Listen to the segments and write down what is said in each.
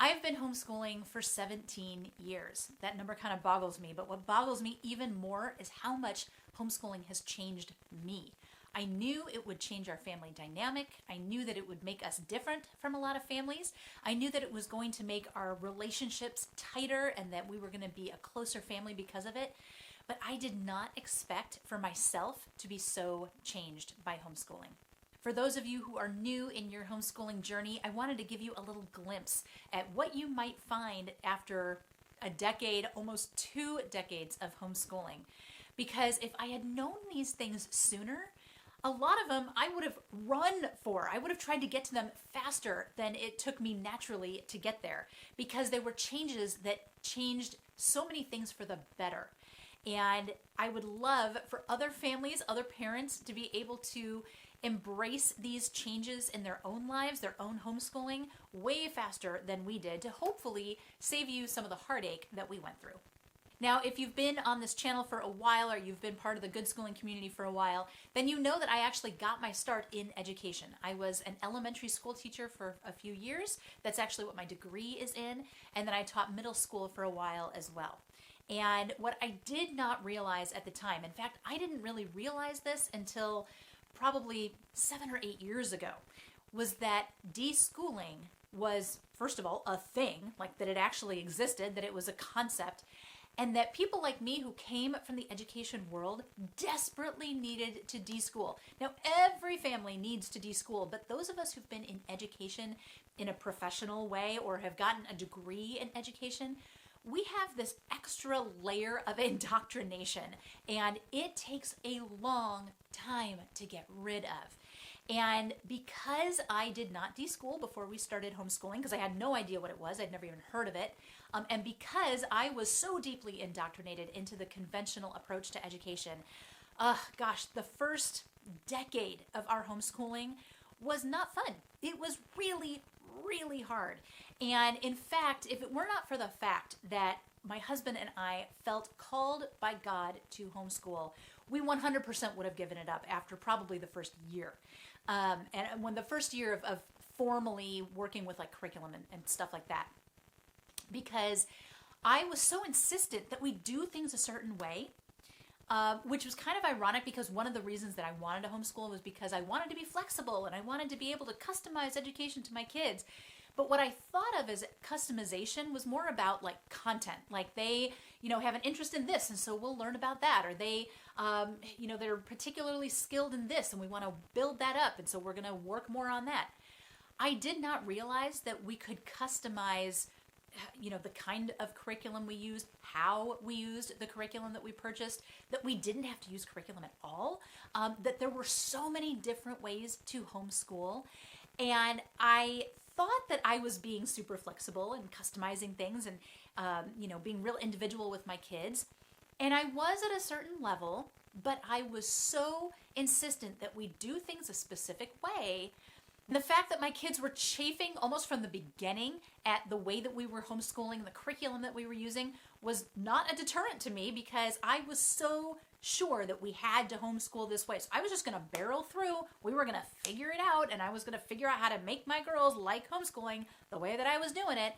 I've been homeschooling for 17 years. That number kind of boggles me, but what boggles me even more is how much homeschooling has changed me. I knew it would change our family dynamic. I knew that it would make us different from a lot of families. I knew that it was going to make our relationships tighter and that we were going to be a closer family because of it. But I did not expect for myself to be so changed by homeschooling. For those of you who are new in your homeschooling journey, I wanted to give you a little glimpse at what you might find after a decade, almost 2 decades of homeschooling. Because if I had known these things sooner, a lot of them I would have run for. I would have tried to get to them faster than it took me naturally to get there, because they were changes that changed so many things for the better. And I would love for other families, other parents to be able to embrace these changes in their own lives, their own homeschooling, way faster than we did, to hopefully save you some of the heartache that we went through. Now, if you've been on this channel for a while, or you've been part of the Good Schooling community for a while, then you know that I actually got my start in education. I was an elementary school teacher for a few years. That's actually what my degree is in. And then I taught middle school for a while as well. And what I did not realize at the time, in fact, I didn't really realize this until probably 7 or 8 years ago, was that deschooling was, first of all, a thing, like that it actually existed, that it was a concept, and that people like me who came from the education world desperately needed to deschool. Now, every family needs to deschool, but those of us who've been in education in a professional way or have gotten a degree in education, we have this extra layer of indoctrination, and it takes a long time to get rid of. And because I did not deschool before we started homeschooling, because I had no idea what it was, I'd never even heard of it, and because I was so deeply indoctrinated into the conventional approach to education, the first decade of our homeschooling was not fun. It was really, really hard. And in fact, if it were not for the fact that my husband and I felt called by God to homeschool, we 100% would have given it up after probably the first year. And when the first year of formally working with like curriculum and stuff like that, because I was so insistent that we do things a certain way, which was kind of ironic, because one of the reasons that I wanted to homeschool was because I wanted to be flexible and I wanted to be able to customize education to my kids. But what I thought of as customization was more about like content, like they, have an interest in this, and so we'll learn about that, or they, they're particularly skilled in this, and we want to build that up, and so we're going to work more on that. I did not realize that we could customize, the kind of curriculum we used, how we used the curriculum that we purchased, that we didn't have to use curriculum at all, that there were so many different ways to homeschool. And I thought that I was being super flexible and customizing things and, being real individual with my kids. And I was at a certain level, but I was so insistent that we do things a specific way. And the fact that my kids were chafing almost from the beginning at the way that we were homeschooling, the curriculum that we were using, was not a deterrent to me, because I was so sure that we had to homeschool this way. So I was just going to barrel through. We were going to figure it out, and I was going to figure out how to make my girls like homeschooling the way that I was doing it,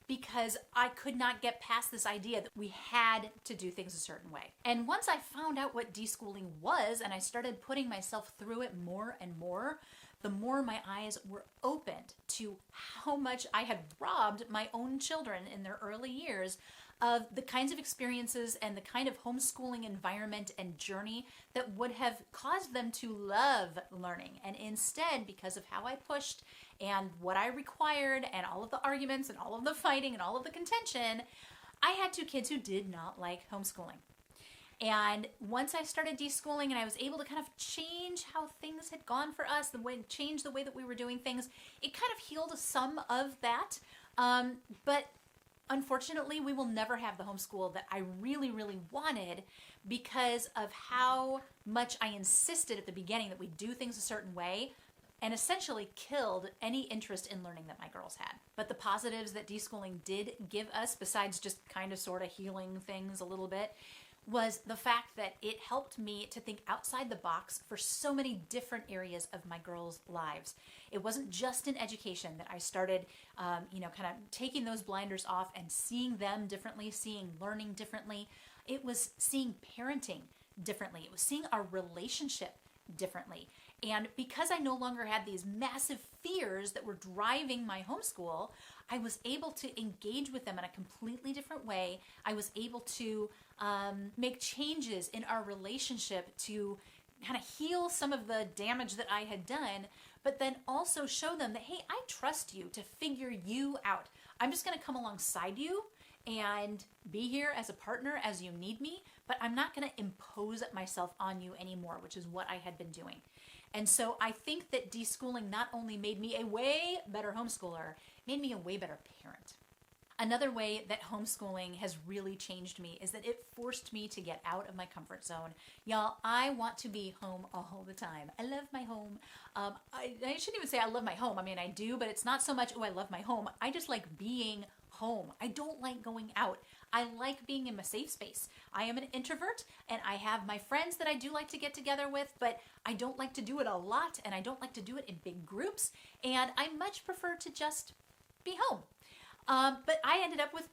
because I could not get past this idea that we had to do things a certain way. And once I found out what deschooling was, and I started putting myself through it more and more, the more my eyes were opened to how much I had robbed my own children in their early years of the kinds of experiences and the kind of homeschooling environment and journey that would have caused them to love learning. And instead, because of how I pushed and what I required and all of the arguments and all of the fighting and all of the contention, I had 2 kids who did not like homeschooling. And once I started deschooling and I was able to kind of change how things had gone for us, change the way that we were doing things, it kind of healed some of that. But unfortunately, we will never have the homeschool that I really, really wanted, because of how much I insisted at the beginning that we do things a certain way, and essentially killed any interest in learning that my girls had. But the positives that deschooling did give us, besides just kind of sort of healing things a little bit, was the fact that it helped me to think outside the box for so many different areas of my girls' lives. It wasn't just in education that I started, kind of taking those blinders off and seeing them differently, seeing learning differently. It was seeing parenting differently. It was seeing our relationship differently. And because I no longer had these massive fears that were driving my homeschool, I was able to engage with them in a completely different way. I was able to make changes in our relationship to kind of heal some of the damage that I had done, but then also show them that, hey, I trust you to figure you out. I'm just going to come alongside you and be here as a partner as you need me, but I'm not going to impose myself on you anymore, which is what I had been doing. And so I think that deschooling not only made me a way better homeschooler, it made me a way better parent. Another way that homeschooling has really changed me is that it forced me to get out of my comfort zone. Y'all, I want to be home all the time. I love my home. I shouldn't even say I love my home. I mean, I do, but it's not so much, oh, I love my home. I just like being home. I don't like going out. I like being in my safe space. I am an introvert and I have my friends that I do like to get together with, but I don't like to do it a lot and I don't like to do it in big groups. And I much prefer to just be home. But I ended up with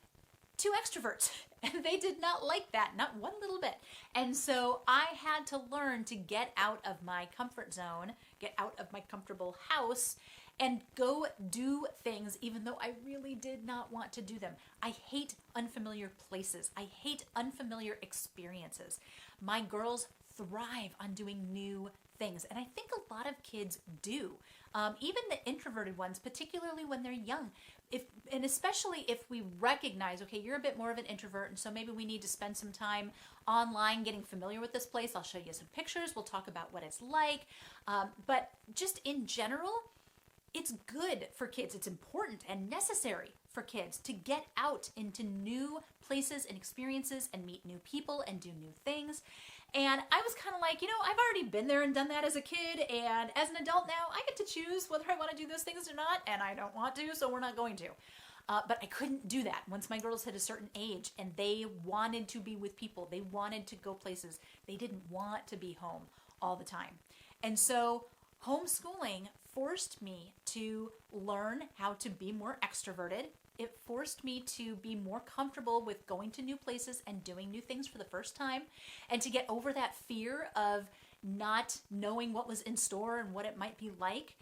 2 extroverts and they did not like that, not one little bit. And so I had to learn to get out of my comfort zone, get out of my comfortable house and go do things even though I really did not want to do them. I hate unfamiliar places. I hate unfamiliar experiences. My girls thrive on doing new things. And I think a lot of kids do. Even the introverted ones, particularly when they're young. And especially if we recognize, okay, you're a bit more of an introvert, and so maybe we need to spend some time online getting familiar with this place. I'll show you some pictures. We'll talk about what it's like. But just in general, it's good for kids. It's important and necessary for kids to get out into new places and experiences and meet new people and do new things. And I was kind of like, I've already been there and done that as a kid, and as an adult now, I get to choose whether I want to do those things or not, and I don't want to, so we're not going to. But I couldn't do that once my girls hit a certain age, and they wanted to be with people. They wanted to go places. They didn't want to be home all the time. And so homeschooling forced me to learn how to be more extroverted. It forced me to be more comfortable with going to new places and doing new things for the first time, and to get over that fear of not knowing what was in store and what it might be like.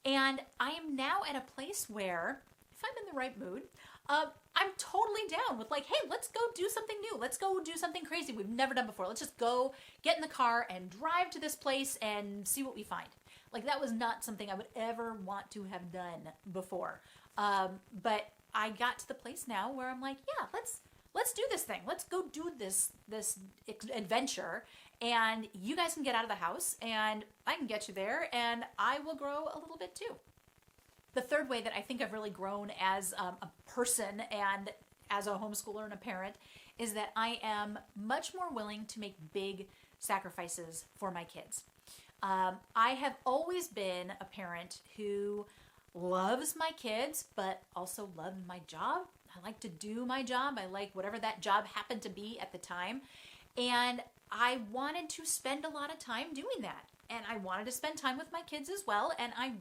And I am now at a place where, if I'm in the right mood, I'm totally down with like, hey, let's go do something new. Let's go do something crazy we've never done before. Let's just go get in the car and drive to this place and see what we find. Like, that was not something I would ever want to have done before. But I got to the place now where I'm like, yeah, let's do this thing. Let's go do this adventure, and you guys can get out of the house, and I can get you there, and I will grow a little bit too. The third way that I think I've really grown as a person and as a homeschooler and a parent is that I am much more willing to make big sacrifices for my kids. I have always been a parent who loves my kids, but also loves my job. I like to do my job. I like whatever that job happened to be at the time. And I wanted to spend a lot of time doing that. And I wanted to spend time with my kids as well. And I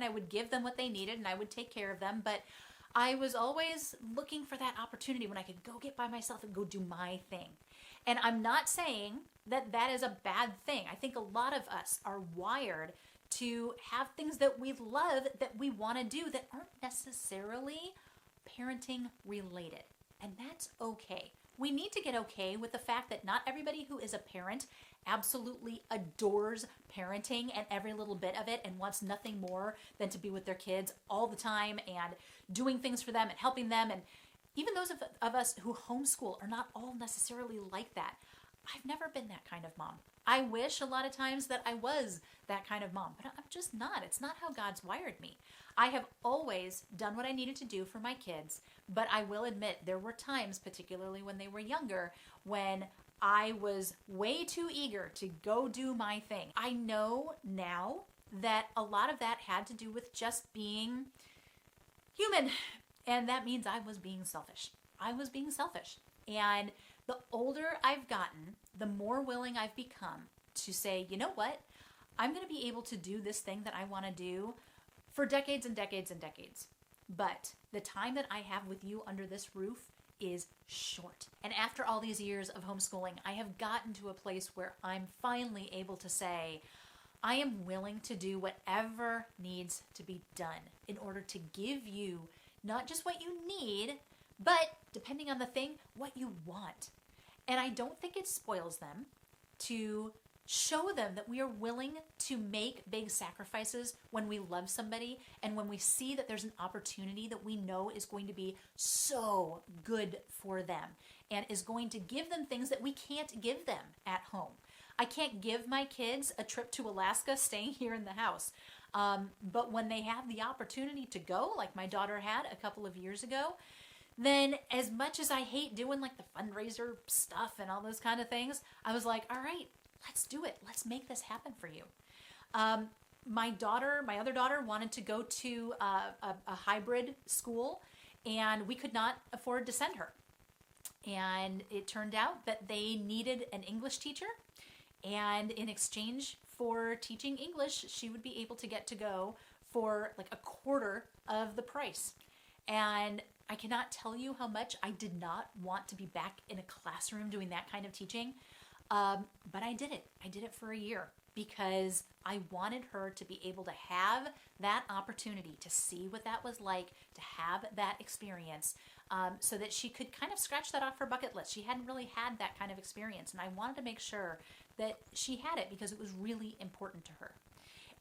would give them what they needed, and I would take care of them. But I was always looking for that opportunity when I could go get by myself and go do my thing. And I'm not saying that that is a bad thing. I think a lot of us are wired to have things that we love that we want to do that aren't necessarily parenting related. And that's okay. We need to get okay with the fact that not everybody who is a parent absolutely adores parenting and every little bit of it and wants nothing more than to be with their kids all the time and doing things for them and helping them. And even those of us who homeschool are not all necessarily like that. I've never been that kind of mom. I wish a lot of times that I was that kind of mom, but I'm just not. It's not how God's wired me. I have always done what I needed to do for my kids, but I will admit there were times, particularly when they were younger, when I was way too eager to go do my thing. I know now that a lot of that had to do with just being human, and that means I was being selfish. I was being selfish. And The older I've gotten, the more willing I've become to say, you know what? I'm going to be able to do this thing that I want to do for decades and decades and decades. But the time that I have with you under this roof is short. And after all these years of homeschooling, I have gotten to a place where I'm finally able to say, I am willing to do whatever needs to be done in order to give you not just what you need, but depending on the thing, what you want. And I don't think it spoils them to show them that we are willing to make big sacrifices when we love somebody and when we see that there's an opportunity that we know is going to be so good for them and is going to give them things that we can't give them at home. I can't give my kids a trip to Alaska staying here in the house. But when they have the opportunity to go, like my daughter had a couple of years ago, then as much as I hate doing like the fundraiser stuff and all those kind of things, I was like, all right, let's do it. Let's make this happen for you. My other daughter wanted to go to a hybrid school, and we could not afford to send her. And it turned out that they needed an English teacher. And in exchange for teaching English, she would be able to get to go for like a quarter of the price. And I cannot tell you how much I did not want to be back in a classroom doing that kind of teaching. But I did it. I did it for a year because I wanted her to be able to have that opportunity to see what that was like, to have that experience, so that she could kind of scratch that off her bucket list. She hadn't really had that kind of experience, and I wanted to make sure that she had it because it was really important to her.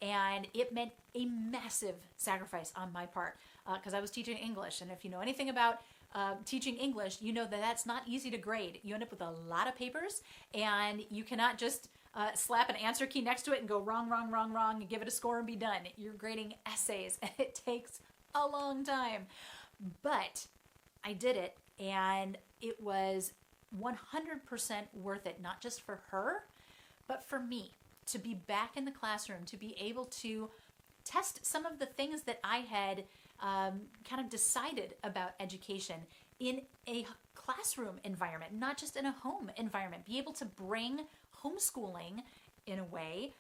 And it meant a massive sacrifice on my part because I was teaching English. And if you know anything about teaching English, you know that that's not easy to grade. You end up with a lot of papers, and you cannot just slap an answer key next to it and go wrong, wrong, wrong, wrong, and give it a score and be done. You're grading essays, and it takes a long time. But I did it, and it was 100% worth it, not just for her, but for me, to be back in the classroom, to be able to test some of the things that I had kind of decided about education in a classroom environment, not just in a home environment. Be able to bring homeschooling, in a way,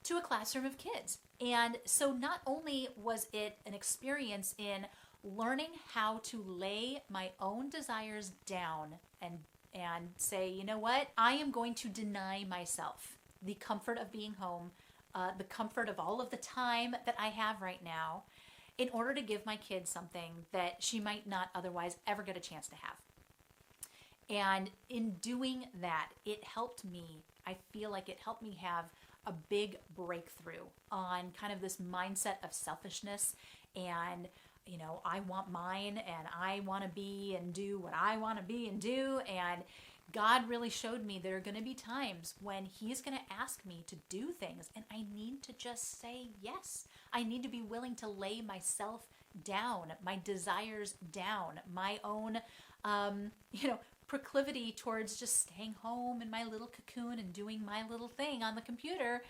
to a classroom of kids. And so not only was it an experience in learning how to lay my own desires down and say, you know what, I am going to deny myself the comfort of being home, the comfort of all of the time that I have right now, in order to give my kid something that she might not otherwise ever get a chance to have. And in doing that, it helped me. I feel like it helped me have a big breakthrough on kind of this mindset of selfishness and, you know, I want mine and I want to be and do what I want to be and do. And God really showed me there are going to be times when He's going to ask me to do things, and I need to just say yes. I need to be willing to lay myself down, my desires down, my own, proclivity towards just staying home in my little cocoon and doing my little thing on the computer.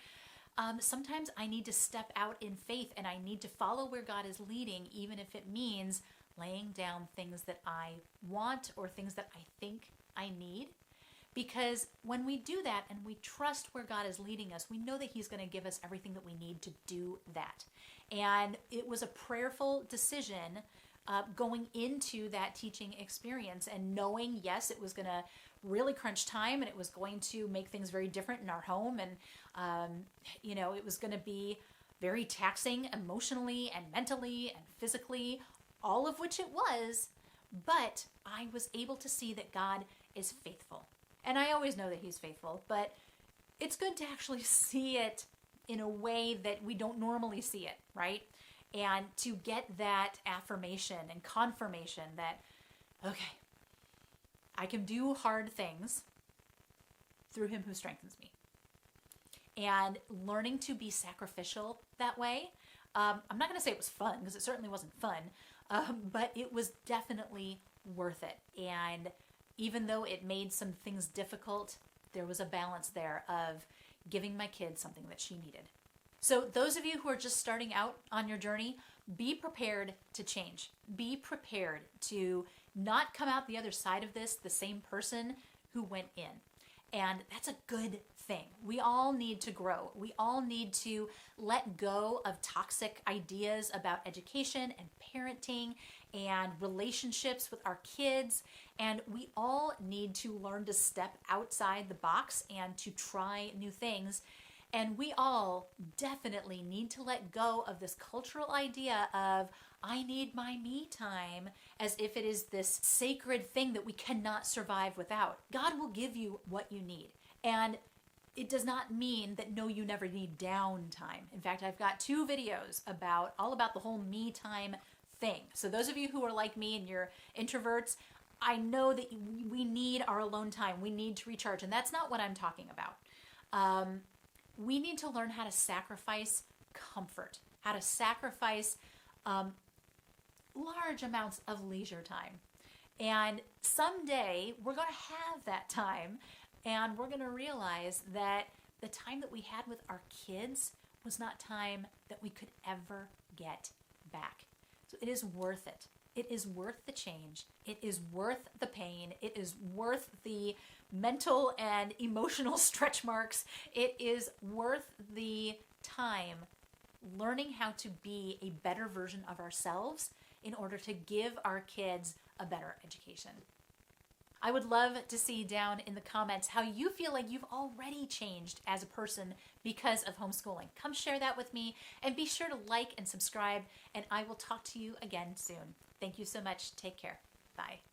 Sometimes I need to step out in faith, and I need to follow where God is leading, even if it means laying down things that I want or things that I think I need. Because when we do that and we trust where God is leading us, we know that He's going to give us everything that we need to do that. And it was a prayerful decision going into that teaching experience and knowing, yes, it was going to really crunch time and it was going to make things very different in our home. And, it was going to be very taxing emotionally and mentally and physically, all of which it was. But I was able to see that God is faithful. And I always know that He's faithful, but it's good to actually see it in a way that we don't normally see it, right? And to get that affirmation and confirmation that, okay, I can do hard things through Him who strengthens me. And learning to be sacrificial that way, I'm not going to say it was fun, because it certainly wasn't fun, but it was definitely worth it. And even though it made some things difficult, there was a balance there of giving my kid something that she needed. So those of you who are just starting out on your journey, be prepared to change. Be prepared to not come out the other side of this the same person who went in. And that's a good thing. We all need to grow. We all need to let go of toxic ideas about education and parenting and relationships with our kids. And we all need to learn to step outside the box and to try new things. And we all definitely need to let go of this cultural idea of, I need my me time, as if it is this sacred thing that we cannot survive without. God will give you what you need. And it does not mean that no, you never need downtime. In fact, I've got 2 videos all about the whole me time thing. So those of you who are like me and you're introverts, I know that we need our alone time. We need to recharge. And that's not what I'm talking about. We need to learn how to sacrifice comfort, how to sacrifice large amounts of leisure time. And someday we're going to have that time, and we're going to realize that the time that we had with our kids was not time that we could ever get back. So it is worth it. It is worth the change. It is worth the pain. It is worth the mental and emotional stretch marks. It is worth the time learning how to be a better version of ourselves in order to give our kids a better education. I would love to see down in the comments how you feel like you've already changed as a person because of homeschooling. Come share that with me, and be sure to like and subscribe, and I will talk to you again soon. Thank you so much. Take care. Bye.